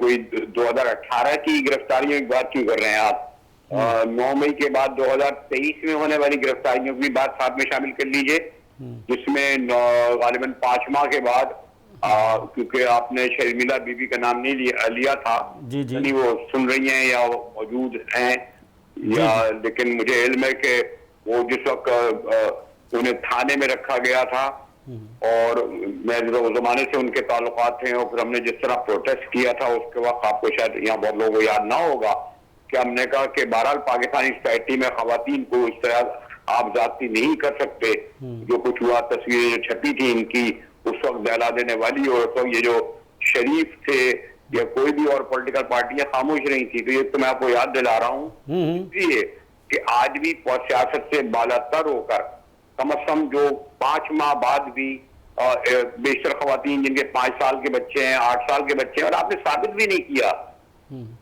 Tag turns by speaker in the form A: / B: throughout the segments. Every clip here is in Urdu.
A: کوئی 2018 کی گرفتاریوں کی بات کیوں کر رہے ہیں آپ؟ 9 مئی کے بعد 2023 میں ہونے والی گرفتاریوں کی بات ساتھ میں شامل کر لیجئے، جس میں غالباً 5 ماہ کے بعد، کیونکہ آپ نے شرمیلا بی بی کا نام نہیں لیا تھا، یعنی وہ سن رہی ہیں یا موجود ہیں یا، لیکن مجھے علم ہے کہ وہ جس وقت انہیں تھانے میں رکھا گیا تھا، اور میں اس زمانے سے ان کے تعلقات تھے، اور پھر ہم نے جس طرح پروٹیسٹ کیا تھا اس کے وقت، آپ کو شاید یہاں بہت لوگوں کو یاد نہ ہوگا کہ ہم نے کہا کہ بہرحال پاکستانی سوسائٹی میں خواتین کو اس طرح آپ ذاتی نہیں کر سکتے، جو کچھ ہوا، تصویریں جو چھپی تھی ان کی اس وقت دہلا دینے والی، اور اس وقت یہ جو شریف تھے یا کوئی بھی اور پولیٹیکل پارٹیاں خاموش رہی تھی، تو یہ تو میں آپ کو یاد دلا رہا ہوں اس لیے کہ آج بھی سیاست سے بالاتر ہو کر کم از کم جو 5 ماہ بعد بھی بیشتر خواتین جن کے 5 سال کے بچے ہیں، 8 سال کے بچے ہیں، اور آپ نے ثابت بھی نہیں کیا،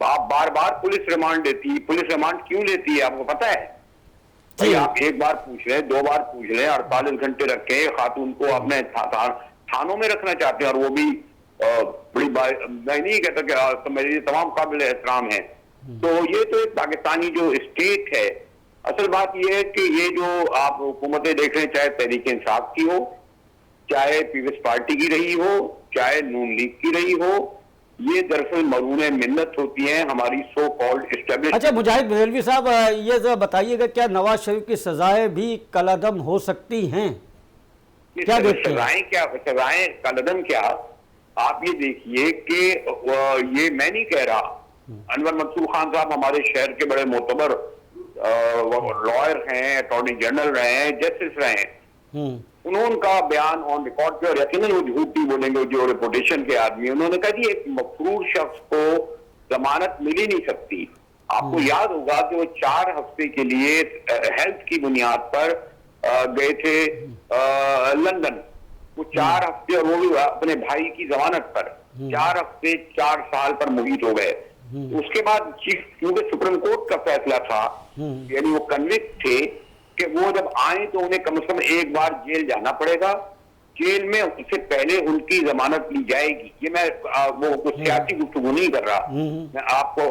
A: آپ بار بار پولیس ریمانڈ لیتی ہے، پولیس ریمانڈ کیوں لیتی ہے آپ کو پتا ہے؟ بھائی آپ ایک بار پوچھ لیں، 2 بار پوچھ لیں، 48 گھنٹے رکھیں، خاتون کو اپنے تھانوں میں رکھنا چاہتے ہیں، اور وہ بھی بڑی میں نہیں کہتا کہ میرے لیے تمام قابل احترام ہیں، تو یہ تو ایک پاکستانی جو اسٹیٹ ہے، اصل بات یہ ہے کہ یہ جو آپ حکومتیں دیکھ رہے ہیں، چاہے تحریک انصاف کی ہو، چاہے پیپلز پارٹی کی رہی ہو، چاہے نون لیگ کی رہی ہو، یہ دراصل مرہون منت ہوتی ہیں ہماری سو کالڈ اسٹیبلش۔
B: اچھا مجاہد بریلوی صاحب، یہ ذرا بتائیے گا کیا نواز شریف کی سزائیں بھی کالعدم ہو سکتی ہیں؟ کیا دیکھتے ہیں؟
A: سزائیں کالعدم کیا، آپ یہ دیکھیے کہ یہ میں نہیں کہہ رہا، انور منصور خان صاحب ہمارے شہر کے بڑے معتبر لائر ہیں، اٹارنی جنرل رہے ہیں، جسٹس رہے ہیں، انہوں کا بیان آن ریکارڈ پہ، اور یقیناً وہ جھوٹ نہیں بولیں گے جو ریپوٹیشن کے آدمی، انہوں نے کہا جی ایک مفرور شخص کو ضمانت مل ہی نہیں سکتی۔ آپ کو یاد ہوگا کہ وہ 4 ہفتے کے لیے ہیلتھ کی بنیاد پر گئے تھے لندن، وہ 4 ہفتے، اور وہ بھی اپنے بھائی کی ضمانت پر 4 ہفتے 4 سال پر محیط ہو گئے۔ اس کے بعد کیونکہ سپریم کورٹ کا فیصلہ تھا، یعنی وہ کنوکٹ تھے کہ وہ جب آئیں تو انہیں کم از کم ایک بار جیل جانا پڑے گا، جیل میں اس سے پہلے ان کی ضمانت لی جائے گی۔ یہ میں وہ کچھ سیاسی گفتگو نہیں کر رہا، میں آپ کو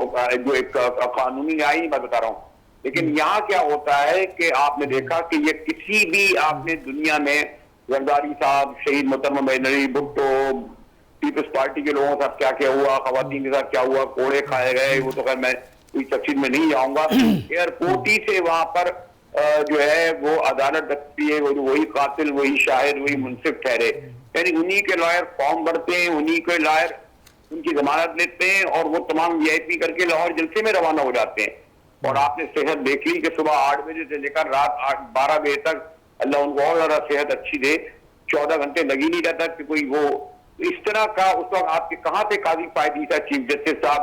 A: جو ایک قانونی آئین بات بتا رہا ہوں، لیکن یہاں کیا ہوتا ہے کہ آپ نے دیکھا کہ یہ کسی بھی آپ نے دنیا میں زرداری صاحب، شہید محترمہ بینری بھٹو، پیپلز پارٹی کے لوگوں کے ساتھ کیا کیا ہوا، خواتین کے ساتھ کیا ہوا، کوڑے کھائے گئے، وہ تو خیر میں کوئی تفصیل میں نہیں جاؤں گا، ایئرپورٹ ہی سے وہاں پر جو ہے وہ عدالت رکھتی ہے، وہی قاتل، وہی شاہد، وہی منصف ٹھہرے، یعنی انہی کے لائر فارم بھرتے ہیں، انہی کے لائر ان کی ضمانت لیتے ہیں، اور وہ تمام وی آئی پی کر کے لاہور جلسے میں روانہ ہو جاتے ہیں۔ اور آپ نے صحت دیکھ لی کہ صبح 8 بجے سے لے کر رات 12 بجے تک، اللہ ان کو اور زیادہ صحت اچھی دے، 14 گھنٹے لگ ہی نہیں رہتا کہ کوئی وہ اس طرح کا۔ اس وقت آپ کے کہاں سے قاضی فائدی تھا، چیف جسٹس صاحب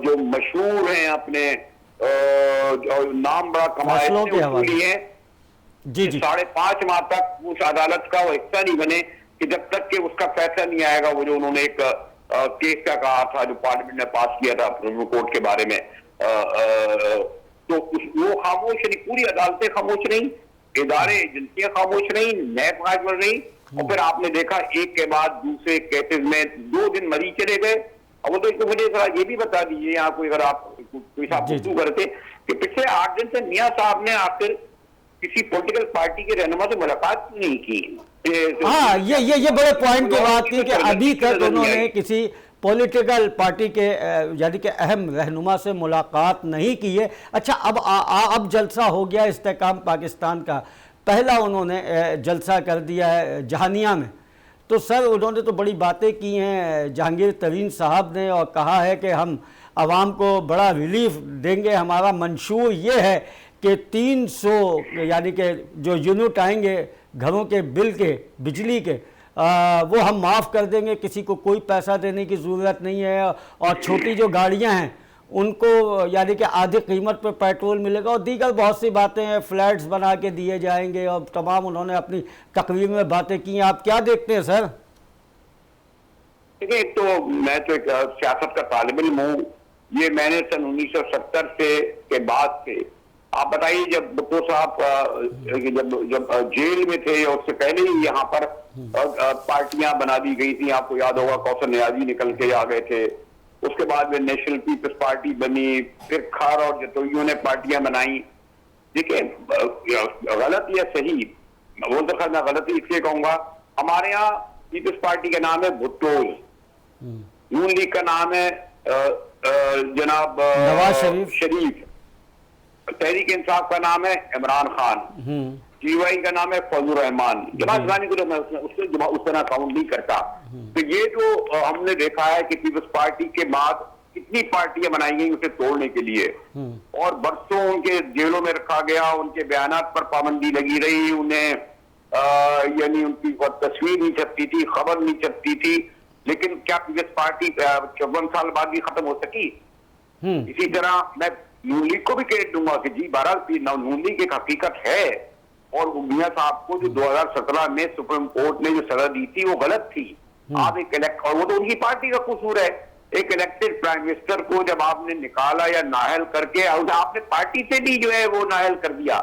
A: جو مشہور ہیں، اپنے نام بڑا کمائے ہیں، 5.5 ماہ تک اس عدالت کا وہ حصہ نہیں بنے کہ جب تک کہ اس کا فیصلہ نہیں آئے گا، وہ جو انہوں نے ایک کیس کا کہا تھا جو پارلیمنٹ نے پاس کیا تھا سپریم کورٹ کے بارے میں، تو وہ خاموش نہیں، پوری عدالتیں خاموش نہیں، ادارے ایجنسیاں خاموش نہیں، نیب قائم نہیں، اور پھر آپ نے دیکھا ایک کے بعد دوسرے کیسز میں 2 دن مریض چلے گئے۔ اور وہ تو مجھے ذرا یہ بھی بتا دیجیے یہاں کوئی، اگر آپ کوئی صاحب گفتگو کرتے کہ پچھلے 8 دن سے میاں صاحب نے آخر کسی پولیٹیکل پارٹی کے رہنما سے ملاقات کیوں نہیں کی؟
B: ہاں یہ بڑے پوائنٹ کی بات تھی کہ ابھی تک انہوں نے کسی پولیٹیکل پارٹی کے یعنی کہ اہم رہنما سے ملاقات نہیں کی ہے۔ اچھا اب جلسہ ہو گیا استحکام پاکستان کا، پہلا انہوں نے جلسہ کر دیا ہے جہانیہ میں، تو سر انہوں نے تو بڑی باتیں کی ہیں جہانگیر ترین صاحب نے، اور کہا ہے کہ ہم عوام کو بڑا ریلیف دیں گے، ہمارا منشور یہ ہے کہ 300 یعنی کہ جو یونٹ آئیں گے گھروں کے بل کے، بجلی کے، وہ ہم معاف کر دیں گے، کسی کو کوئی پیسہ دینے کی ضرورت نہیں ہے، اور چھوٹی جو گاڑیاں ہیں ان کو یعنی کہ آدھی قیمت پہ پیٹرول ملے گا، اور دیگر بہت سی باتیں ہیں، فلیٹس بنا کے دیے جائیں گے، اور تمام انہوں نے اپنی تقریر میں باتیں کی ہیں۔ آپ کیا دیکھتے ہیں سر؟
A: دیکھیں، ایک تو میں تو ایک سیاست کا طالب علم ہوں، یہ میں نے سن 1970 کے بعد سے، آپ بتائیے جب بھٹو صاحب جب جیل میں تھے، اور اس سے پہلے ہی یہاں پر پارٹیاں بنا دی گئی تھیں. آپ کو یاد ہوگا کوثر نیازی نکل کے آ گئے تھے, اس کے بعد میں نیشنل پیپلز پارٹی بنی, پھر کھار اور جتوئیوں نے پارٹیاں بنائی. دیکھیں غلط یا صحیح, وہ تو میں غلطی اس لیے کہوں گا, ہمارے یہاں پیپلز پارٹی کا نام ہے بھٹوز, نون لیگ کا نام ہے جناب
B: نواز
A: شریف, تحریک انصاف کا نام ہے عمران خان, ٹی وائی کا نام ہے فضل الرحمان. جماعت اسلامی کو میں اس طرح کاؤنٹ نہیں کرتا. تو یہ جو ہم نے دیکھا ہے کہ پیپلز پارٹی کے بعد کتنی پارٹیاں بنائی گئی اسے توڑنے کے لیے, اور برسوں ان کے جیلوں میں رکھا گیا, ان کے بیانات پر پابندی لگی رہی, انہیں یعنی ان کی تصویر نہیں چھپتی تھی, خبر نہیں چھپتی تھی. لیکن کیا پیپلز پارٹی 54 سال بعد بھی ختم ہو سکی؟ اسی طرح میں نون لیگ کو بھی کریڈٹ دوں گا کہ جی بہرحال نون لیگ ایک حقیقت ہے, اور میاں صاحب کو جو 2017 میں سپریم کورٹ نے جو سزا دی تھی وہ غلط تھی. آپ ایک اور وہ تو ان کی پارٹی کا قصور ہے, ایک الیکٹڈ پرائم منسٹر کو جب آپ نے نکالا یا نااہل کر کے, آپ نے پارٹی سے بھی جو ہے وہ نااہل کر دیا.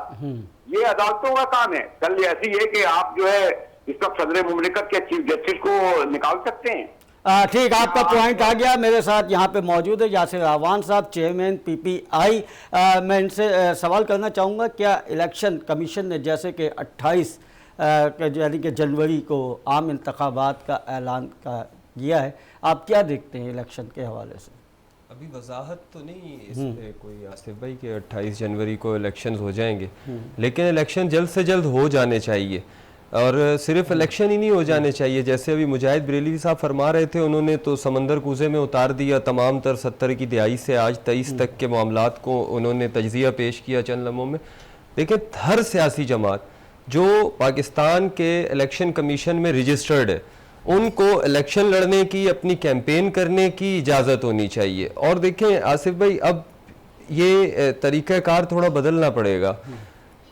A: یہ عدالتوں کا کام ہے. کل ایسی ہے کہ آپ جو ہے اس وقت صدر مملکت کے چیف جسٹس کو نکال سکتے ہیں.
B: ٹھیک, آپ کا پوائنٹ آ گیا. میرے ساتھ یہاں پہ موجود ہے یاسر اعوان صاحب, چیئرمین پی پی آئی. میں ان سے سوال کرنا چاہوں گا, کیا الیکشن کمیشن نے جیسے کہ 28 یعنی کہ جنوری کو عام انتخابات کا اعلان کیا ہے, آپ کیا دیکھتے ہیں الیکشن کے حوالے سے؟
C: ابھی وضاحت تو نہیں اس پہ کوئی آصف بھائی کہ 28 جنوری کو الیکشنز ہو جائیں گے, لیکن الیکشن جلد سے جلد ہو جانے چاہیے. اور صرف الیکشن ہی نہیں ہو جانے چاہیے, جیسے ابھی مجاہد بریلوی صاحب فرما رہے تھے, انہوں نے تو سمندر کوزے میں اتار دیا تمام تر 70 کی دہائی سے آج 23 تک کے معاملات کو انہوں نے تجزیہ پیش کیا چند لمحوں میں. لیکن ہر سیاسی جماعت جو پاکستان کے الیکشن کمیشن میں رجسٹرڈ ہے, ان کو الیکشن لڑنے کی, اپنی کیمپین کرنے کی اجازت ہونی چاہیے. اور دیکھیں آصف بھائی, اب یہ طریقہ کار تھوڑا بدلنا پڑے گا.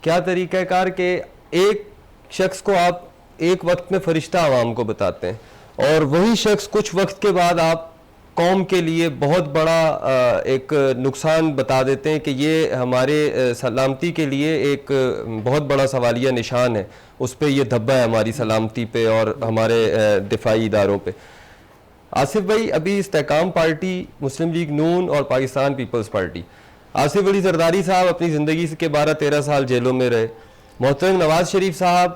C: کیا طریقہ کار کہ ایک شخص کو آپ ایک وقت میں فرشتہ عوام کو بتاتے ہیں, اور وہی شخص کچھ وقت کے بعد آپ قوم کے لیے بہت بڑا ایک نقصان بتا دیتے ہیں کہ یہ ہمارے سلامتی کے لیے ایک بہت بڑا سوالیہ نشان ہے, اس پہ یہ دھبا ہے ہماری سلامتی پہ اور ہمارے دفاعی اداروں پہ. آصف بھائی, ابھی استحکام پارٹی, مسلم لیگ نون اور پاکستان پیپلز پارٹی, آصف علی زرداری صاحب اپنی زندگی کے 12-13 سال جیلوں میں رہے. محترم نواز شریف صاحب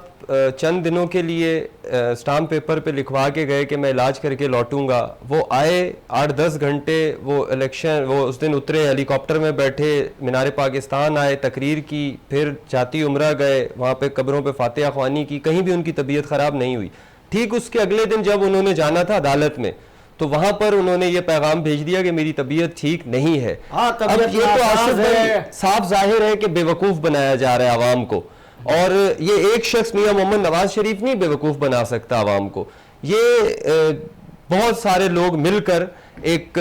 C: چند دنوں کے لیے اسٹامپ پیپر پہ لکھوا کے گئے کہ میں علاج کر کے لوٹوں گا. وہ آئے 8-10 گھنٹے, وہ الیکشن وہ اس دن اترے, ہیلی کاپٹر میں بیٹھے, مینار پاکستان آئے, تقریر کی, پھر جاتی عمرہ گئے, وہاں پہ قبروں پہ فاتحہ خوانی کی, کہیں بھی ان کی طبیعت خراب نہیں ہوئی. ٹھیک اس کے اگلے دن جب انہوں نے جانا تھا عدالت میں, تو وہاں پر انہوں نے یہ پیغام بھیج دیا کہ میری طبیعت ٹھیک نہیں ہے. اب یہ تو آصف بھائی صاف ظاہر ہے کہ بے وقوف بنایا جا رہا ہے عوام کو, اور یہ ایک شخص میاں محمد نواز شریف نہیں بے وقوف بنا سکتا عوام کو. یہ بہت سارے لوگ مل کر ایک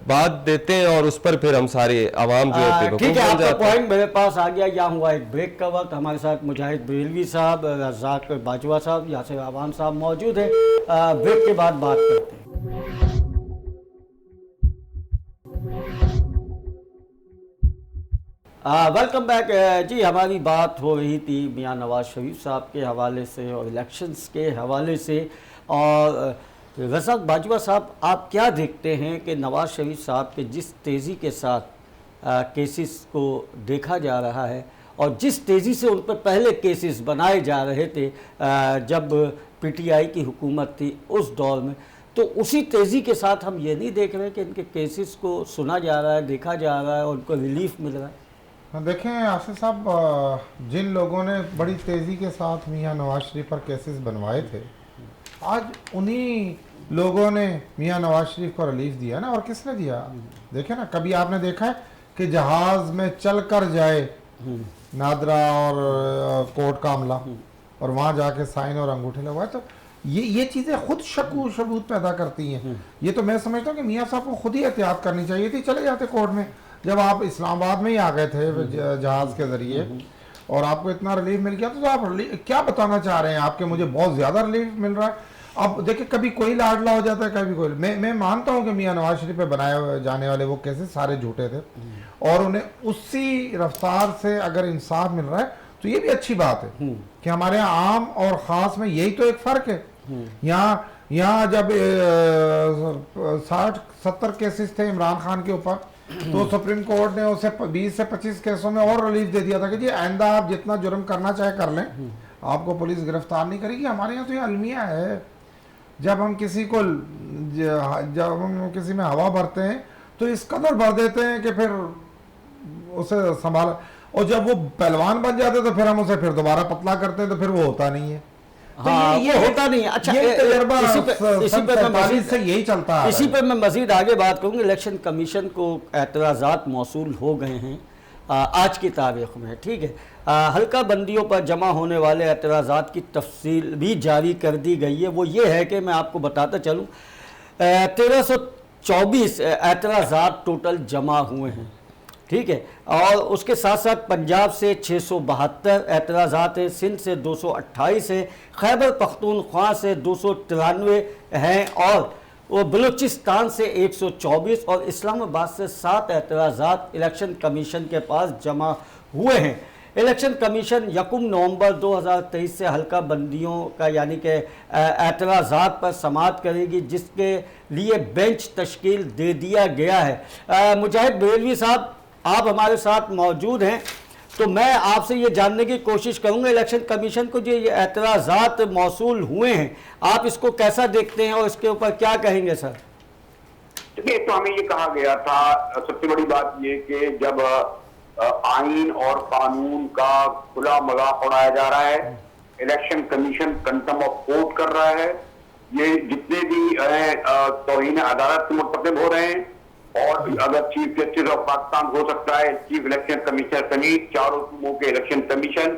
C: بات دیتے ہیں, اور اس پر پھر ہم سارے عوام جو ہے بے وقوف بن جاتے ہیں.
B: ٹھیک ہے, آپ کا پوائنٹ میرے پاس آ گیا. یہاں ہوا ایک بریک کا وقت. ہمارے ساتھ مجاہد بریلوی صاحب, رزاق باجوہ صاحب, یاسر اعوان صاحب موجود ہیں. بریک کے بعد بات کرتے ہیں. Welcome back. جی, ہماری بات ہو رہی تھی میاں نواز شریف صاحب کے حوالے سے اور الیکشنز کے حوالے سے. اور رزاق باجوہ صاحب, آپ کیا دیکھتے ہیں کہ نواز شریف صاحب کے جس تیزی کے ساتھ کیسز کو دیکھا جا رہا ہے, اور جس تیزی سے ان پر پہلے کیسز بنائے جا رہے تھے جب پی ٹی آئی کی حکومت تھی اس دور میں, تو اسی تیزی کے ساتھ ہم یہ نہیں دیکھ رہے کہ ان کے کیسز کو سنا جا رہا ہے, دیکھا جا رہا ہے, اور ان کو ریلیف مل رہا ہے؟
D: دیکھیں آصف صاحب, جن لوگوں نے بڑی تیزی کے ساتھ میاں نواز شریف پر کیسز بنوائے تھے, آج انہی لوگوں نے میاں نواز شریف کو ریلیف دیا نا. اور کس نے دیا؟ دیکھیں نا, کبھی آپ نے دیکھا ہے کہ جہاز میں چل کر جائے نادرا اور کورٹ کا عملہ, اور وہاں جا کے سائن اور انگوٹھے لگوائے؟ تو یہ چیزیں خود شک و شبہات پیدا کرتی ہیں. یہ تو میں سمجھتا ہوں کہ میاں صاحب کو خود ہی احتیاط کرنی چاہیے تھی, چلے جاتے کورٹ میں. جب آپ اسلام آباد میں ہی آ گئے تھے جہاز کے ذریعے, اور آپ کو اتنا ریلیف مل گیا, تو آپ کیا بتانا چاہ رہے ہیں آپ کے مجھے بہت زیادہ ریلیف مل رہا ہے؟ اب دیکھیں, کبھی کوئی لاڈلا ہو جاتا ہے, کبھی کوئی. میں مانتا ہوں کہ میاں نواز شریف پہ بنائے جانے والے وہ کیسز سارے جھوٹے تھے, اور انہیں اسی رفتار سے اگر انصاف مل رہا ہے تو یہ بھی اچھی بات ہے کہ ہمارے یہاں عام اور خاص میں یہی تو ایک فرق ہے. یہاں جب 60-70 کیسز تھے عمران خان کے اوپر تو سپریم کورٹ نے اسے 20 سے 25 کیسوں میں اور ریلیف دے دیا تھا کہ جی آئندہ آپ جتنا جرم کرنا چاہے کر لیں, آپ کو پولیس گرفتار نہیں کرے گی. ہمارے یہاں تو یہ المیہ ہے, جب ہم کسی میں ہوا بھرتے ہیں تو اس قدر بھر دیتے ہیں کہ پھر اسے سنبھالا, اور جب وہ پہلوان بن جاتے تو پھر ہم اسے پھر دوبارہ پتلا کرتے ہیں تو پھر وہ ہوتا نہیں ہے.
B: ہاں یہ ہوتا نہیں. اچھا اسی پہ میں مزید آگے بات کروں گی. الیکشن کمیشن کو اعتراضات موصول ہو گئے ہیں آج کی تاریخ میں, ٹھیک ہے. حلقہ بندیوں پر جمع ہونے والے اعتراضات کی تفصیل بھی جاری کر دی گئی ہے. وہ یہ ہے کہ میں آپ کو بتاتا چلوں 1324 اعتراضات ٹوٹل جمع ہوئے ہیں, ٹھیک ہے. اور اس کے ساتھ ساتھ پنجاب سے 672 اعتراضات ہیں, سندھ سے 228 ہیں, خیبر پختونخوا سے 293 ہیں, اور وہ بلوچستان سے 124 اور اسلام آباد سے 7 اعتراضات الیکشن کمیشن کے پاس جمع ہوئے ہیں. الیکشن کمیشن 1 نومبر 2023 سے حلقہ بندیوں کا یعنی کہ اعتراضات پر سماعت کرے گی, جس کے لیے بینچ تشکیل دے دیا گیا ہے. مجاہد بریلوی صاحب آپ ہمارے ساتھ موجود ہیں, تو میں آپ سے یہ جاننے کی کوشش کروں گا الیکشن کمیشن کو جو یہ اعتراضات موصول ہوئے ہیں آپ اس کو کیسا دیکھتے ہیں اور اس کے اوپر کیا کہیں گے سر؟
A: دیکھیے تو ہمیں یہ کہا گیا تھا, سب سے بڑی بات یہ کہ جب آئین اور قانون کا کھلا مذاق اڑایا جا رہا ہے, الیکشن کمیشن کنٹم آف کورٹ کر رہا ہے, یہ جتنے بھی توہین عدالت سے مرتکب ہو رہے ہیں, اور اگر چیف جسٹس آف پاکستان ہو سکتا ہے, چیف الیکشن کمیشنر سمیت چاروں صوبوں کے الیکشن کمیشن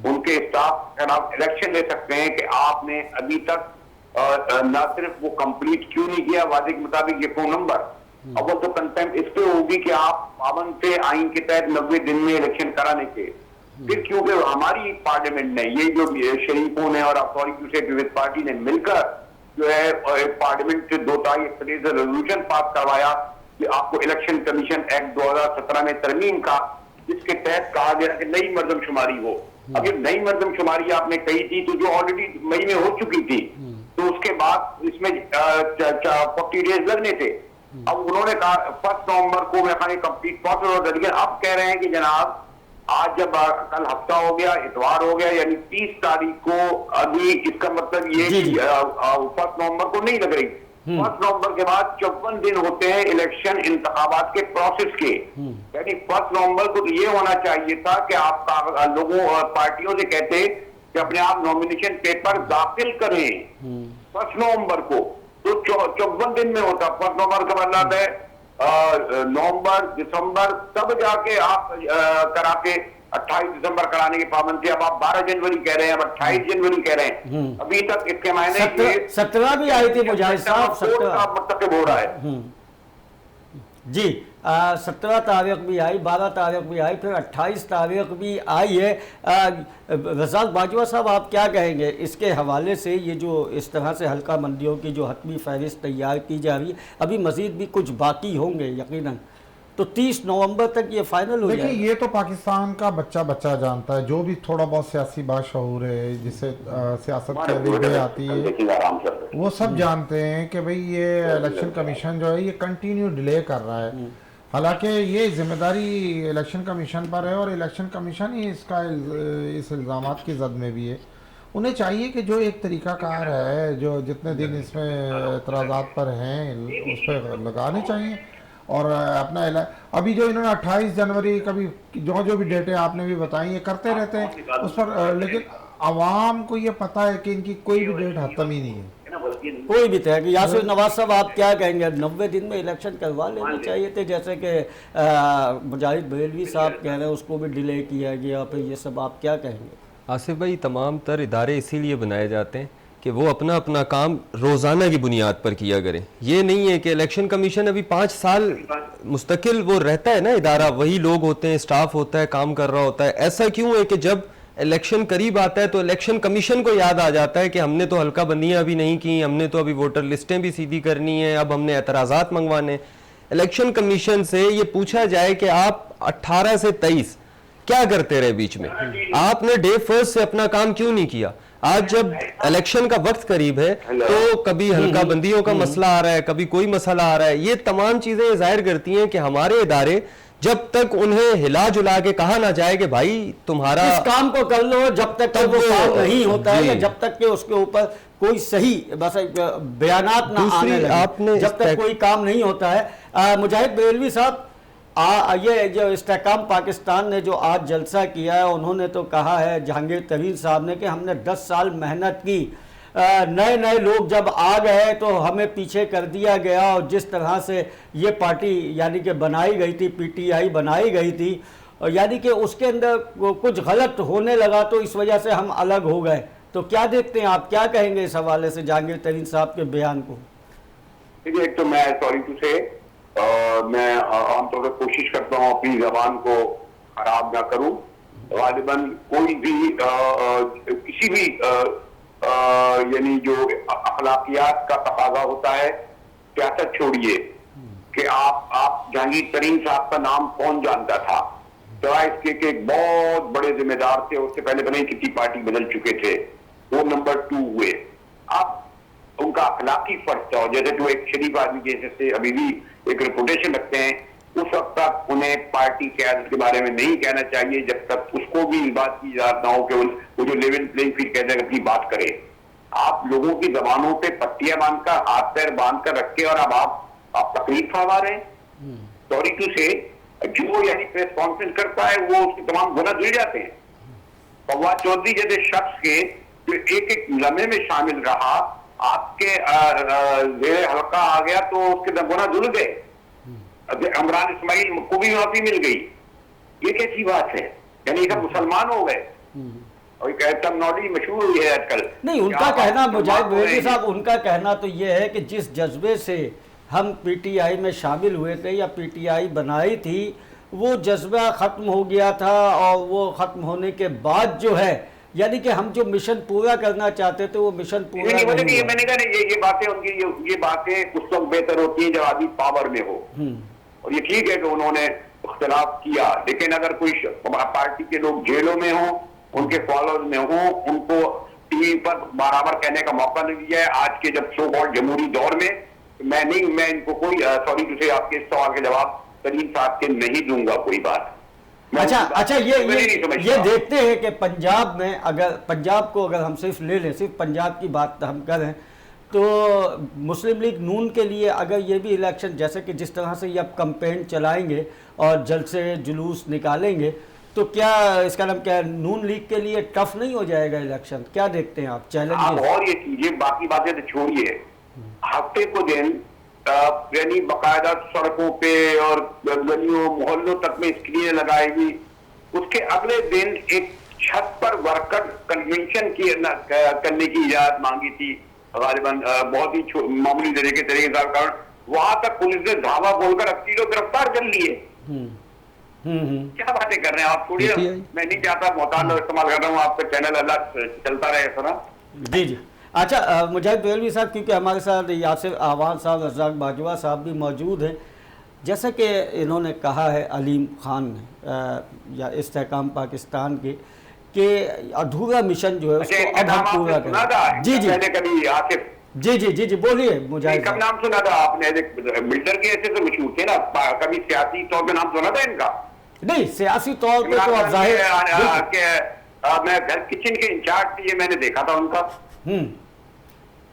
A: ان کے اسٹاف خلاف ایکشن لے سکتے ہیں کہ آپ نے ابھی تک نہ صرف وہ کمپلیٹ کیوں نہیں کیا واضح کے مطابق یہ فون نمبر, اول تو کنٹمپٹ اس پہ ہوگی کہ آپ پابند تھے آئین کے تحت 90 دن میں الیکشن کرانے کے. پھر کیونکہ ہماری پارلیمنٹ نے یہ جو شریفوں نے اور اتھارٹی پارٹی نے مل کر جو ہے پارلیمنٹ سے 2/3 اکثریت سے ریزولوشن پاس کروایا کہ آپ کو الیکشن کمیشن ایکٹ 2017 میں ترمیم کا, جس کے تحت کہا گیا کہ نئی مردم شماری ہو. اب یہ نئی مردم شماری آپ نے کہی تھی تو جو آلریڈی مئی میں ہو چکی تھی, تو اس کے بعد اس میں 40 ڈیز لگنے تھے. اب انہوں نے کہا 1 نومبر کو میں خالی کمپلیٹ پاسبل ہوتا, لیکن اب کہہ رہے ہیں کہ جناب آج جب کل ہفتہ ہو گیا, اتوار ہو گیا, یعنی 30 تاریخ کو, ابھی اس کا مطلب یہ کہ 1 نومبر کو نہیں لگ رہی. 1 نومبر کے بعد 54 دن ہوتے ہیں الیکشن انتخابات کے پروسیس کے, یعنی 1 نومبر کو یہ ہونا چاہیے تھا کہ آپ لوگوں اور پارٹیوں سے کہتے کہ اپنے آپ نومینیشن پیپر داخل کریں 1 نومبر کو, تو 54 دن میں ہوتا. 1 نومبر کا مطلب ہے نومبر دسمبر, تب جا کے آپ کرا کے 28 دسمبر کرانے کے پابند تھے. اب آپ 12 جنوری کہہ رہے ہیں, اب 28 جنوری کہہ رہے ہیں. ابھی تک اس کے معنی
B: 17 بھی آئی تھی مجاہد صاحب, 17
A: مرتکب ہو رہا ہے.
B: جی 17 تاریخ بھی آئی, 12 تاریخ بھی آئی, پھر 28 تاریخ بھی آئی ہے. رزاق باجوہ صاحب آپ کیا کہیں گے اس کے حوالے سے؟ یہ جو اس طرح سے حلقہ بندیوں کی جو حتمی فہرست تیار کی جا رہی ہے, ابھی مزید بھی کچھ باقی ہوں گے یقیناً, تو 30 نومبر تک یہ فائنل ہو جائے.
D: دیکھیں یہ تو پاکستان کا بچہ جانتا ہے, جو بھی تھوڑا بہت سیاسی باشعور ہے, جسے سیاست کی آتی ہے, وہ سب جانتے ہیں کہ بھئی یہ الیکشن کمیشن جو ہے یہ کنٹینیو ڈیلے کر رہا ہے. حالانکہ یہ ذمہ داری الیکشن کمیشن پر ہے, اور الیکشن کمیشن ہی اس الزامات کی زد میں بھی ہے. انہیں چاہیے کہ جو ایک طریقہ کار ہے, جو جتنے دن اس میں اعتراضات پر ہیں اس پہ لگانے چاہیے. اور اپنا ابھی جو انہوں نے 28 جنوری کبھی جو بھی ڈیٹیں آپ نے بھی بتائی یہ کرتے رہتے ہیں اس پر, لیکن عوام کو یہ پتہ ہے کہ ان کی کوئی بھی ڈیٹ ختم ہی نہیں ہے,
B: کوئی بھی طرح. یاسر نواز صاحب آپ کیا کہیں گے؟ 90 دن میں الیکشن کروا لینے چاہیے تھے, جیسے کہ مجاہد بریلوی صاحب کہہ رہے ہیں, اس کو بھی ڈیلے کیا گیا, پھر یہ سب آپ کیا کہیں گے؟
C: آصف بھائی, تمام تر ادارے اسی لیے بنائے جاتے ہیں کہ وہ اپنا کام روزانہ کی بنیاد پر کیا کریں. یہ نہیں ہے کہ الیکشن کمیشن ابھی 5 سال مستقل وہ رہتا ہے نا ادارہ, وہی لوگ ہوتے ہیں, اسٹاف ہوتا ہے, کام کر رہا ہوتا ہے. ایسا کیوں ہے کہ جب الیکشن قریب آتا ہے تو الیکشن کمیشن کو یاد آ جاتا ہے کہ ہم نے تو حلقہ بندیاں ابھی نہیں کی, ہم نے تو ابھی ووٹر لسٹیں بھی سیدھی کرنی ہیں, اب ہم نے اعتراضات منگوانے. الیکشن کمیشن سے یہ پوچھا جائے کہ آپ 18 سے 23 کیا کرتے رہے بیچ میں؟ آپ نے ڈے فرسٹ سے اپنا کام کیوں نہیں کیا؟ آج جب الیکشن کا وقت قریب ہے تو کبھی حلقہ بندیوں کا مسئلہ آ رہا ہے، کبھی کوئی مسئلہ آ رہا ہے. یہ تمام چیزیں ظاہر کرتی ہیں کہ ہمارے ادارے جب تک انہیں ہلا جلا کے کہا نہ جائے کہ بھائی تمہارا
B: اس کام کو کر لو، جب تک کہ وہ کام نہیں ہوتا ہے یا جب تک کہ اس کے اوپر کوئی صحیح بس بیانات نہ آنے لگے، جب تک کوئی کام نہیں ہوتا ہے. مجاہد بریلوی صاحب، یہ جو استحکام پاکستان نے جو آج جلسہ کیا ہے، انہوں نے تو کہا ہے جہانگیر ترین صاحب نے کہ ہم نے 10 سال محنت کی، نئے لوگ جب آ گئے تو ہمیں پیچھے کر دیا گیا، اور جس طرح سے یہ پارٹی یعنی کہ بنائی گئی تھی، پی ٹی آئی بنائی گئی تھی، یعنی کہ اس کے اندر کچھ غلط ہونے لگا تو اس وجہ سے ہم الگ ہو گئے. تو کیا دیکھتے ہیں آپ، کیا کہیں گے اس حوالے سے جہانگیر ترین صاحب کے بیان کو؟
A: دیکھیے، ایک تو میں سوری ٹو سے میں عام طور پر کوشش کرتا ہوں اپنی زبان کو خراب نہ کروں. غالباً کوئی بھی کسی بھی یعنی جو اخلاقیات کا تقاضا ہوتا ہے، سیاست چھوڑیے کہ آپ جہانگیر ترین صاحب کا نام کون جانتا تھا، سوائے اس کے کہ ایک بہت بڑے ذمہ دار تھے، اس سے پہلے بنے کتنی پارٹی بدل چکے تھے، وہ نمبر 2 ہوئے. آپ ان کا اخلاقی فرض تھا، اور جیسے جو ایک شریف آدمی جیسے سے ابھی بھی ایک ریپوٹیشن رکھتے ہیں، اس وقت تک انہیں پارٹی قیادت کے بارے میں نہیں کہنا چاہیے جب تک اس کو بھی اس بات کی اجازت نہ ہو کہ وہ جو لیول پلینگ فیلڈ کہتے ہیں اپنی بات کرے. آپ لوگوں کی زبانوں پہ پٹیاں باندھ کر، ہاتھ پیر باندھ کر رکھے، اور اب آپ تقریر فرما رہے ہیں. سوری ٹو سے جو یعنی پریس کانفرنس کرتا ہے وہ اس کے تمام گناہ دھل جاتے ہیں. فواد چودھری جیسے شخص کے جو ایک لمحے میں شامل رہا، آپ کے زیر حلقہ آ گیا تو اس کے گناہ دھل گئے. عمران اسماعیل کو بھی معافی مل گئی. یہ کیسی بات ہے؟ یعنی سب مسلمان ہو گئے. اور ایک ٹرمنالوجی مشہور ہوئی ہے آج کل.
B: نہیں، ان کا کہنا مجاہد بریلوی صاحب، ان کا کہنا تو یہ ہے کہ جس جذبے سے ہم پی ٹی آئی میں شامل ہوئے تھے یا پی ٹی آئی بنائی تھی، وہ جذبہ ختم ہو گیا تھا، اور وہ ختم ہونے کے بعد جو ہے یعنی کہ ہم جو مشن پورا کرنا چاہتے تھے وہ مشن پورا نہیں ہوا.
A: میں نے کہا یہ باتیں ان کی یہ باتیں اس وقت بہتر ہوتی ہیں جب آدمی پاور میں ہو. اور یہ ٹھیک ہے کہ انہوں نے اختلاف کیا، لیکن اگر کوئی پارٹی کے لوگ جیلوں میں ہوں، ان کے فالوورز میں ہوں، ان کو ٹی وی پر برابر کہنے کا موقع نہیں دیا ہے آج کے جب سو کالڈ جمہوری دور میں، میں ان کو کوئی سوری ٹو سے آپ کے اس سوال کا جواب ترین صاحب کے نہیں دوں گا کوئی بات.
B: اچھا یہ دیکھتے ہیں کہ پنجاب میں، اگر پنجاب کو اگر ہم صرف لے لیں، صرف پنجاب کی بات ہم کریں تو مسلم لیگ نون کے لیے اگر یہ بھی الیکشن جیسے کہ جس طرح سے یہ اب کمپین چلائیں گے اور جلسے جلوس نکالیں گے، تو کیا اس کا نام کیا ہے، نون لیگ کے لیے ٹف نہیں ہو جائے گا الیکشن؟ کیا دیکھتے ہیں آپ چیلنج؟
A: اور یہ چیزیں باقی باتیں تو چھوڑیے، ہفتے کو دن یعنی باقاعدہ سڑکوں پہ اور گلیوں محلوں تک میں اسکرینیں لگائے گی، اس کے اگلے دن ایک چھت پر ورکر کنونشن کرنے کی اجازت مانگی تھی، غالباً بہت ہی معمولی طریقے سے، وہاں تک پولیس نے دھاوا بول کر 80 لوگ گرفتار کر لیے. کیا باتیں کر رہے ہیں آپ؟ چھوڑیے، میں نہیں چاہتا محتاط استعمال کر رہا ہوں، آپ کا چینل اللہ چلتا رہے سنا.
B: جی اچھا مجاہد بریلوی صاحب، کیونکہ ہمارے ساتھ یاسر اعوان صاحب، رزاق باجوہ صاحب بھی موجود ہیں، جیسا کہ انہوں نے کہا ہے علیم خان نے یا استحکام پاکستان کے کہ ادھورا مشن جو ہے اس کو اب ہم پورا کریں. جی بولیے مجاہد.
A: کب نام سنا تھا آپ نے؟ بلڈر کے ایسے تو مشہور تھے نا، کبھی سیاسی طور پہ نام سنا تھا ان کا؟
B: نہیں، سیاسی طور پہ تو اب ظاہر
A: میں گھر کچن کے انچارج تھے، یہ میں نے دیکھا تھا ان کا.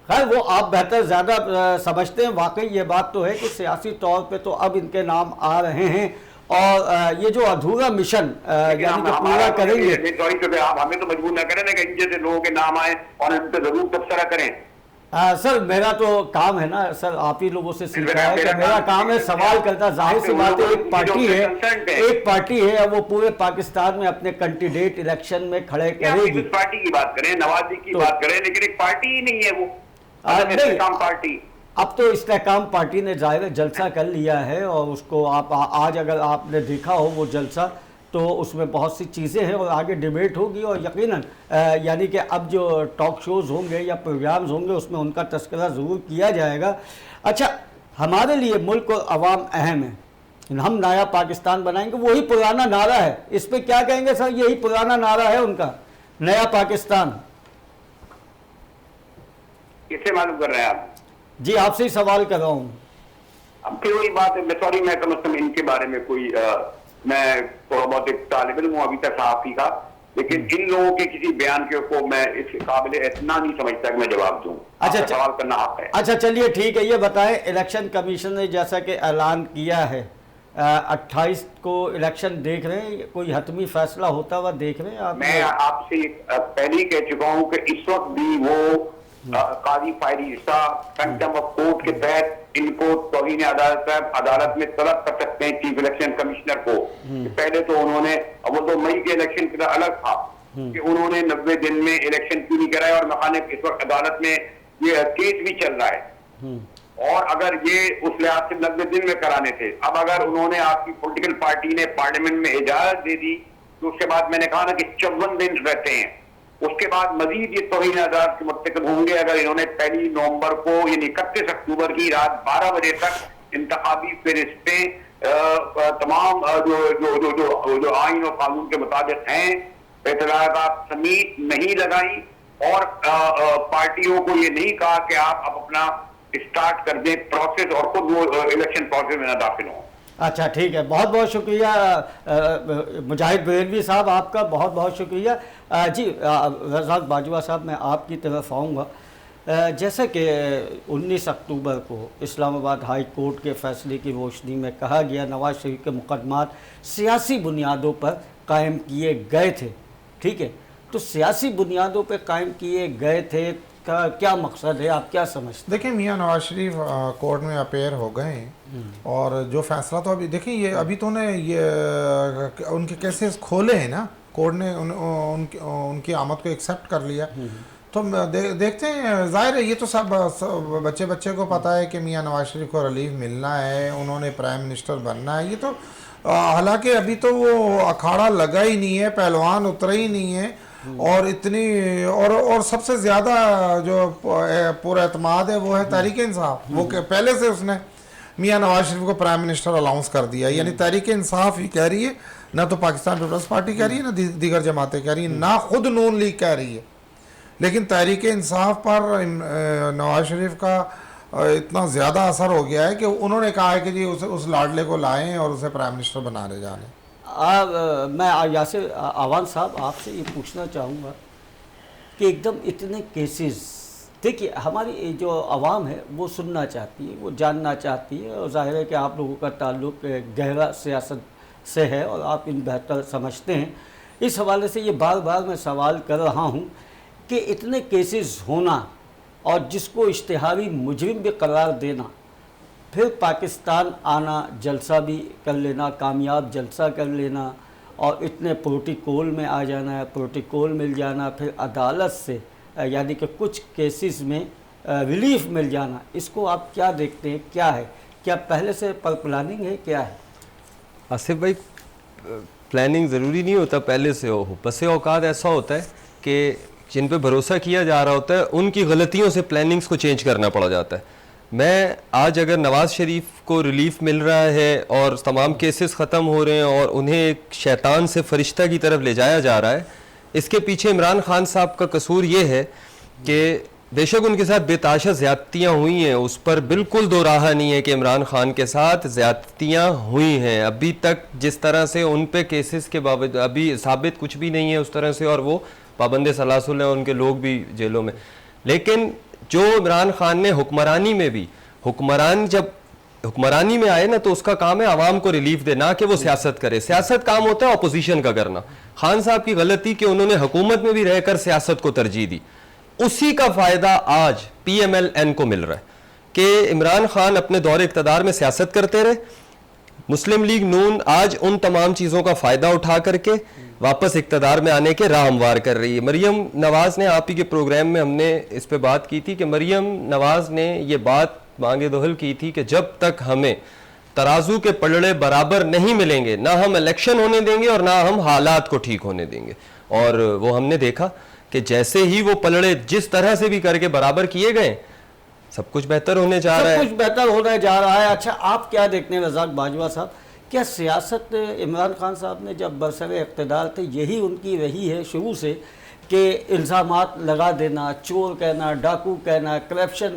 B: خیر وہ آپ بہتر زیادہ سمجھتے ہیں. واقعی یہ بات تو ہے کہ سیاسی طور پہ تو اب ان کے نام آ رہے ہیں، اور یہ جو ادھورا مشن یعنی کہ پورا کریں گے.
A: آپ ہمیں تو مجبور نہ کریں کہ ان جیسے لوگوں کے نام آئیں اور ان پہ ضرور تبصرہ کریں.
B: سر میرا تو کام ہے نا سر، آپ ہی لوگوں سے سیکھا ہے کہ میرا کام ہے سوال کرتا. ظاہر سی بات ہے ایک پارٹی ہے وہ پورے پاکستان میں اپنے کینڈیڈیٹ الیکشن میں کھڑے کرے گی.
A: پارٹی کی بات کریں، نواز جی کی بات کریں، لیکن ایک پارٹی ہی نہیں ہے وہ پارٹی.
B: اب تو استحکام پارٹی نے ظاہر جلسہ کر لیا ہے، اور اس کو آپ آج اگر آپ نے دیکھا ہو وہ جلسہ تو اس میں بہت سی چیزیں ہیں، اور آگے ڈیبیٹ ہوگی، اور یقیناً یعنی کہ اب جو ٹاک شوز ہوں گے یا پروگرامز ہوں گے اس میں ان کا تذکرہ ضرور کیا جائے گا. اچھا، ہمارے لیے ملک اور عوام اہم ہے، ہم نیا پاکستان بنائیں گے، وہی پرانا نعرہ ہے، اس پہ کیا کہیں گے سر؟ یہی پرانا نعرہ ہے ان کا، نیا پاکستان.
A: کس سے معلوم کر رہے ہیں آپ؟
B: جی آپ سے ہی سوال کر رہا ہوں.
A: اب پھر وہی بات ہے، میں سوری، میں کم از کم ان کے بارے میں کوئی میں تھوڑا بہت ایک طالب علم ہوں ابھی تک صحافی کا، لیکن ان لوگوں کے کسی بیان کو میں اس قابل اتنا نہیں سمجھتا کہ میں جواب دوں.
B: اچھا
A: سوال کرنا حق ہے.
B: اچھا چلیے ٹھیک ہے، یہ بتائیں الیکشن کمیشن نے جیسا کہ اعلان کیا ہے 28 کو الیکشن دیکھ رہے ہیں، کوئی حتمی فیصلہ ہوتا ہوا دیکھ رہے ہیں آپ؟
A: میں آپ سے پہلے ہی کہہ چکا ہوں کہ اس وقت بھی وہ قاضی فائری صاحب کنٹمپٹ آف کورٹ کے تحت ان کو توہین عدالت میں طلب کر سکتے ہیں چیف الیکشن کمشنر کو. پہلے تو انہوں نے، وہ تو مئی کے الیکشن کا الگ تھا کہ انہوں نے 90 دن میں الیکشن کیوں نہیں کرایا، اور مخانے اس وقت عدالت میں یہ کیس بھی چل رہا ہے. اور اگر یہ اس لحاظ سے 90 دن میں کرانے تھے، اب اگر انہوں نے آپ کی پولیٹیکل پارٹی نے پارلیمنٹ میں اجازت دے دی تو اس کے بعد میں نے کہا نا کہ 54 دن رہتے ہیں، اس کے بعد مزید یہ توہین عدالت کے مرتکب ہوں گے اگر انہوں نے 1 نومبر کو یعنی 31 اکتوبر کی رات 12 بجے تک انتخابی فہرستیں تمام جو آئین و قانون کے مطابق ہیں اعتراضات سمیت نہیں لگائی، اور پارٹیوں کو یہ نہیں کہا کہ آپ اب اپنا اسٹارٹ کر دیں پروسیس اور خود وہ الیکشن پروسیس میں نہ داخل ہوں.
B: اچھا ٹھیک ہے، بہت بہت شکریہ مجاہد بریلوی صاحب، آپ کا بہت بہت شکریہ. جی رزاق باجوہ صاحب، میں آپ کی طرف آؤں گا. جیسا کہ 19 اکتوبر کو اسلام آباد ہائی کورٹ کے فیصلے کی روشنی میں کہا گیا نواز شریف کے مقدمات سیاسی بنیادوں پر قائم کیے گئے تھے، ٹھیک ہے، تو سیاسی بنیادوں پہ قائم کیے گئے تھے کا کیا مقصد ہے، آپ کیا سمجھتے ہیں؟
D: دیکھیں میاں نواز شریف کورٹ میں اپیئر ہو گئے ہیں، اور جو فیصلہ تو ابھی دیکھیں یہ ابھی تو نے یہ ان کے کیسز کھولے ہیں نا، کورٹ نے ان کی آمد کو ایکسیپٹ کر لیا، تو دیکھتے ہیں. ظاہر ہے یہ تو سب بچے کو پتہ ہے کہ میاں نواز شریف کو ریلیف ملنا ہے، انہوں نے پرائم منسٹر بننا ہے. یہ تو حالانکہ ابھی تو وہ اکھاڑا لگا ہی نہیں ہے، پہلوان اترے ہی نہیں ہے، اور اتنی اور سب سے زیادہ جو پورا اعتماد ہے وہ ہے تحریک انصاف. وہ کہ پہلے سے اس نے میاں نواز شریف کو پرائم منسٹر الاؤنس کر دیا، یعنی تحریک انصاف ہی کہہ رہی ہے، نہ تو پاکستان پیپلز پارٹی کہہ رہی ہے، نہ دیگر جماعتیں کہہ رہی ہیں، نہ خود نون لیگ کہہ رہی ہے. لیکن تحریک انصاف پر نواز شریف کا اتنا زیادہ اثر ہو گیا ہے کہ انہوں نے کہا ہے کہ جی اس لاڈلے کو لائیں اور اسے پرائم منسٹر بنانے جانے.
B: میں یاسر آوان صاحب آپ سے یہ پوچھنا چاہوں گا کہ ایک دم اتنے کیسز، دیکھیے ہماری جو عوام ہے وہ سننا چاہتی ہے، وہ جاننا چاہتی ہے، اور ظاہر ہے کہ آپ لوگوں کا تعلق گہرا سیاست سے ہے اور آپ ان بہتر سمجھتے ہیں. اس حوالے سے یہ بار بار میں سوال کر رہا ہوں کہ اتنے کیسز ہونا اور جس کو اشتہاری مجرم بھی قرار دینا، پھر پاکستان آنا، جلسہ بھی کر لینا، کامیاب جلسہ کر لینا، اور اتنے پروٹیکول میں آ جانا ہے، پروٹیکول مل جانا، پھر عدالت سے یعنی کہ کچھ کیسز میں ریلیف مل جانا، اس کو آپ کیا دیکھتے ہیں؟ کیا ہے؟ کیا پہلے سے پر پلاننگ ہے؟ کیا ہے
C: آصف بھائی؟ پلاننگ ضروری نہیں ہوتا پہلے سے ہو، بس اوقات ایسا ہوتا ہے کہ جن پہ بھروسہ کیا جا رہا ہوتا ہے ان کی غلطیوں سے پلاننگز کو چینج کرنا پڑ جاتا ہے. میں آج اگر نواز شریف کو ریلیف مل رہا ہے اور تمام کیسز ختم ہو رہے ہیں اور انہیں ایک شیطان سے فرشتہ کی طرف لے جایا جا رہا ہے، اس کے پیچھے عمران خان صاحب کا قصور یہ ہے کہ بے شک ان کے ساتھ بے تحاشا زیادتیاں ہوئی ہیں، اس پر بالکل دو راہ نہیں ہے کہ عمران خان کے ساتھ زیادتیاں ہوئی ہیں. ابھی تک جس طرح سے ان پہ کیسز کے باوجود ابھی ثابت کچھ بھی نہیں ہے اس طرح سے، اور وہ پابند سلاسل ہیں، ان کے لوگ بھی جیلوں میں. لیکن جو عمران خان نے حکمرانی میں بھی، حکمران جب حکمرانی میں آئے نا تو اس کا کام ہے عوام کو ریلیف دے، نہ کہ وہ سیاست کرے. سیاست کام ہوتا ہے اپوزیشن کا کرنا. خان صاحب کی غلطی کہ انہوں نے حکومت میں بھی رہ کر سیاست کو ترجیح دی، اسی کا فائدہ آج پی ایم ایل این کو مل رہا ہے کہ عمران خان اپنے دور اقتدار میں سیاست کرتے رہے، مسلم لیگ نون آج ان تمام چیزوں کا فائدہ اٹھا کر کے واپس اقتدار میں آنے کے راہ ہموار کر رہی ہے. مریم نواز نے آپ ہی کے پروگرام میں ہم نے اس پہ بات کی تھی کہ مریم نواز نے یہ بات مانگے دہل کی تھی کہ جب تک ہمیں ترازو کے پلڑے برابر نہیں ملیں گے نہ ہم الیکشن ہونے دیں گے اور نہ ہم حالات کو ٹھیک ہونے دیں گے. اور وہ ہم نے دیکھا کہ جیسے ہی وہ پلڑے جس طرح سے بھی کر کے برابر کیے گئے، سب کچھ بہتر ہونے جا رہا ہے.
B: سب کچھ بہتر ہونے جا رہا ہے. اچھا آپ کیا دیکھتے ہیں رزاق باجوہ صاحب کیا سیاست عمران خان صاحب نے جب برسر اقتدار تھے یہی ان کی رہی ہے شروع سے کہ الزامات لگا دینا، چور کہنا، ڈاکو کہنا، کرپشن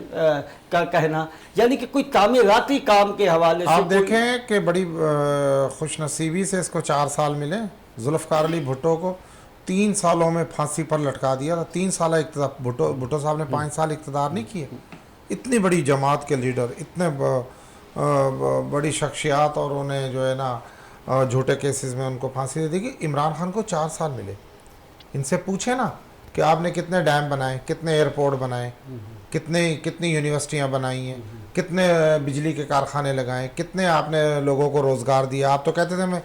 B: کا کہنا، یعنی کہ کوئی تعمیراتی کام کے حوالے سے؟
D: آپ دیکھیں کہ بڑی خوش نصیبی سے اس کو 4 سال ملے. ذوالفقار علی بھٹو کو 3 سالوں میں پھانسی پر لٹکا دیا تھا. 3 سالہ اقتدار. بھٹو صاحب نے 5 سال اقتدار نہیں کیے. اتنی بڑی جماعت کے لیڈر، اتنے بڑی شخصیات، اور انہیں جو ہے نا جھوٹے کیسز میں ان کو پھانسی دے دی. کہ عمران خان کو 4 سال ملے. ان سے پوچھیں نا کہ آپ نے کتنے ڈیم بنائے، کتنے ایئرپورٹ بنائے، کتنی یونیورسٹیاں بنائی ہیں، کتنے بجلی کے کارخانے لگائے، کتنے آپ نے لوگوں کو روزگار دیا. آپ تو کہتے تھے میں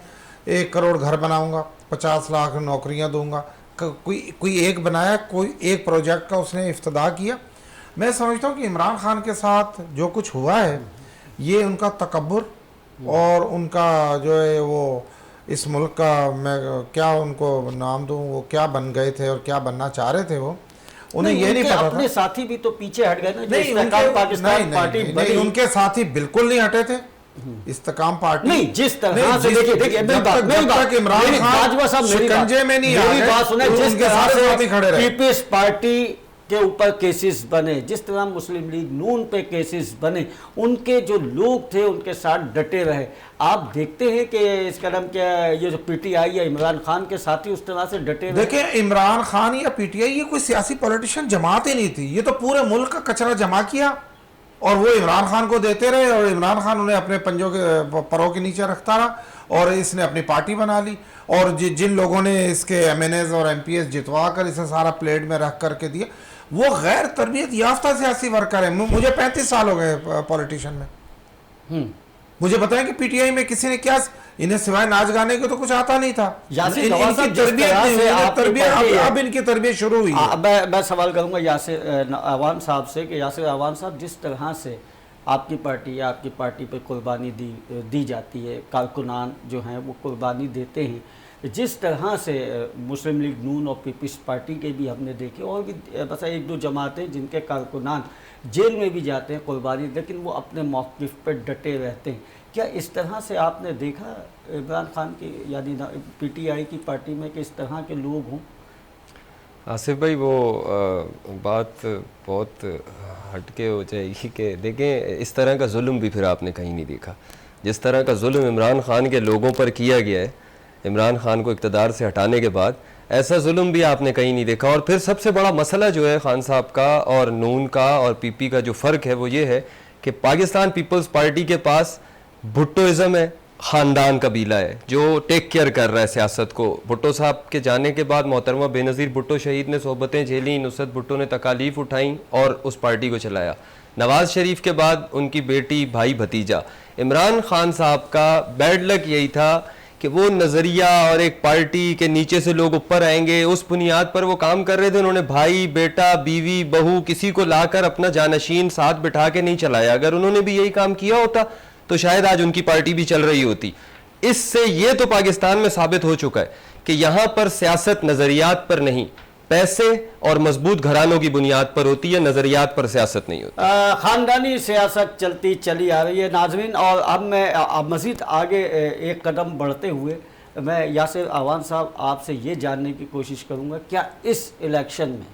D: 1 کروڑ گھر بناؤں گا، 50 لاکھ نوکریاں دوں گا. کوئی ایک بنایا؟ کوئی ایک پروجیکٹ کا اس نے افتتاح کیا؟ میں سمجھتا ہوں کہ عمران خان کے ساتھ جو کچھ ہوا ہے یہ ان کا تکبر اور ان کا جو ہے وہ اس ملک کا، میں کیا ان کو نام دوں، وہ کیا بن گئے تھے اور کیا بننا چاہ رہے تھے. وہ انہیں یہ نہیں پتا تھا.
B: اپنے ساتھی بھی تو پیچھے ہٹ گئے نا.
D: نہیں، ان کے ساتھی بالکل نہیں ہٹے تھے. استحکام پارٹی
B: نہیں، جس طرح سے
D: جب تک عمران خان شکنجے میں نہیں آئے ان کے ساتھ ساتھی کھڑے رہے.
B: پیپلز پارٹی کے اوپر کیسز بنے، جس طرح مسلم لیگ نون پہ کیسز بنے، ان کے جو لوگ تھے ان کے ساتھ ڈٹے رہے. آپ دیکھتے ہیں کہ اس کا نام کیا، یہ جو پی ٹی آئی یا عمران خان کے ساتھی اس طرح سے ڈٹے رہے.
D: دیکھیں، عمران خان یا پی ٹی آئی یہ کوئی سیاسی پولیٹیشین جماعت ہی نہیں تھی. یہ تو پورے ملک کا کچرا جمع کیا اور وہ عمران خان کو دیتے رہے، اور عمران خان انہیں اپنے پنجوں کے پروں کے نیچے رکھتا رہا، اور اس نے اپنی پارٹی بنا لی. اور جن لوگوں نے اس کے ایم این ایز اور ایم پی ایس جتوا کر اسے سارا پلیٹ میں رکھ کر کے دیا، وہ غیر تربیت یافتہ سیاسی ورکر ہیں. مجھے 35 سال ہو گئے پولیٹیشن میں. مجھے بتائیں کہ پی ٹی آئی میں کسی نے کیا، انہیں سوائے ناچ گانے کو تو کچھ آتا نہیں تھا. اب ان کی تربیت شروع ہوئی.
B: میں سوال کروں گا یاسر عوان صاحب سے کہ یاسر عوان صاحب، جس طرح سے آپ کی پارٹی یا آپ کی پارٹی پہ قربانی دی جاتی ہے، کارکنان جو ہیں وہ قربانی دیتے ہیں، جس طرح سے مسلم لیگ نون اور پیپلز پارٹی کے بھی ہم نے دیکھے، اور بھی بس 1-2 جماعتیں جن کے کارکنان جیل میں بھی جاتے ہیں قربانی، لیکن وہ اپنے موقف پہ ڈٹے رہتے ہیں. کیا اس طرح سے آپ نے دیکھا عمران خان کی یعنی پی ٹی آئی کی پارٹی میں کہ اس طرح کے لوگ ہوں؟
C: آصف بھائی، وہ بات بہت ہٹ کے ہو جائے گی کہ دیکھیں اس طرح کا ظلم بھی پھر آپ نے کہیں نہیں دیکھا. جس طرح کا ظلم عمران خان کے لوگوں پر کیا گیا ہے عمران خان کو اقتدار سے ہٹانے کے بعد، ایسا ظلم بھی آپ نے کہیں نہیں دیکھا. اور پھر سب سے بڑا مسئلہ جو ہے خان صاحب کا اور نون کا اور پی پی کا جو فرق ہے وہ یہ ہے کہ پاکستان پیپلز پارٹی کے پاس بھٹوازم ہے، خاندان قبیلہ ہے جو ٹیک کیئر کر رہا ہے سیاست کو. بھٹو صاحب کے جانے کے بعد محترمہ بے نظیر بھٹو شہید نے صحبتیں جھیلیں، نصرت بھٹو نے تکالیف اٹھائیں اور اس پارٹی کو چلایا. نواز شریف کے بعد ان کی بیٹی، بھائی، بھتیجا. عمران خان صاحب کا بیڈ لک یہی تھا کہ وہ نظریہ اور ایک پارٹی کے نیچے سے لوگ اوپر آئیں گے، اس بنیاد پر وہ کام کر رہے تھے. انہوں نے بھائی، بیٹا، بیوی، بہو کسی کو لا کر اپنا جانشین ساتھ بٹھا کے نہیں چلایا. اگر انہوں نے بھی یہی کام کیا ہوتا تو شاید آج ان کی پارٹی بھی چل رہی ہوتی. اس سے یہ تو پاکستان میں ثابت ہو چکا ہے کہ یہاں پر سیاست نظریات پر نہیں، پیسے اور مضبوط گھرانوں کی بنیاد پر ہوتی ہے، نظریات پر سیاست نہیں ہوتی.
B: خاندانی سیاست چلتی چلی آ رہی ہے ناظرین. اور اب میں مزید آگے ایک قدم بڑھتے ہوئے میں یاسر عوان صاحب آپ سے یہ جاننے کی کوشش کروں گا، کیا اس الیکشن میں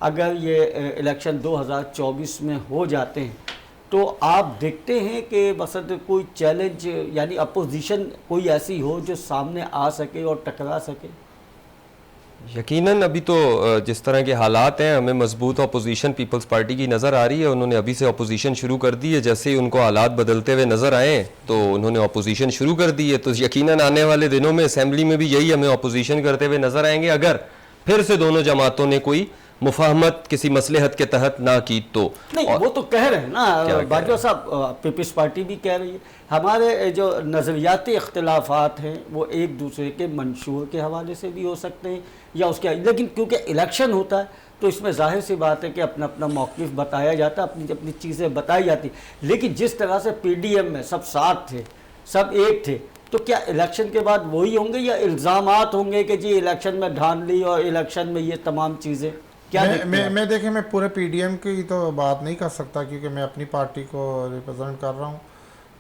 B: اگر یہ الیکشن 2024 میں ہو جاتے ہیں تو آپ دیکھتے ہیں کہ مثلا کوئی چیلنج یعنی اپوزیشن کوئی ایسی ہو جو سامنے آ سکے اور ٹکرا سکے؟
C: یقیناً ابھی تو جس طرح کے حالات ہیں ہمیں مضبوط اپوزیشن پیپلز پارٹی کی نظر آ رہی ہے. انہوں نے ابھی سے اپوزیشن شروع کر دی ہے. جیسے ہی ان کو حالات بدلتے ہوئے نظر آئے تو انہوں نے اپوزیشن شروع کر دی ہے. تو یقیناً آنے والے دنوں میں اسمبلی میں بھی یہی ہمیں اپوزیشن کرتے ہوئے نظر آئیں گے اگر پھر سے دونوں جماعتوں نے کوئی مفاہمت کسی مصلحت کے تحت نہ کی تو.
B: نہیں، وہ تو کہہ رہے ہیں نا باجوہ صاحب، پیپلز پارٹی بھی کہہ رہی ہے ہمارے جو نظریاتی اختلافات ہیں وہ ایک دوسرے کے منشور کے حوالے سے بھی ہو سکتے ہیں یا اس کے، لیکن کیونکہ الیکشن ہوتا ہے تو اس میں ظاہر سی بات ہے کہ اپنا اپنا موقف بتایا جاتا ہے، اپنی اپنی چیزیں بتائی جاتی. لیکن جس طرح سے پی ڈی ایم میں سب ساتھ تھے، سب ایک تھے، تو کیا الیکشن کے بعد وہی ہوں گے یا الزامات ہوں گے کہ جی الیکشن میں ڈھان لی اور الیکشن میں یہ تمام چیزیں؟
D: میں دیکھیں، میں پورے پی ڈی ایم کی تو بات نہیں کر سکتا کیونکہ میں اپنی پارٹی کو ریپرزینٹ کر رہا ہوں.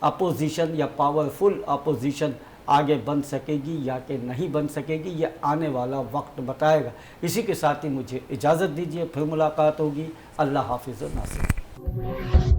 B: اپوزیشن یا پاورفل اپوزیشن آگے بن سکے گی یا کہ نہیں بن سکے گی، یہ آنے والا وقت بتائے گا۔ اسی کے ساتھ ہی مجھے اجازت دیجیے، پھر ملاقات ہوگی۔ اللہ حافظ و ناصر۔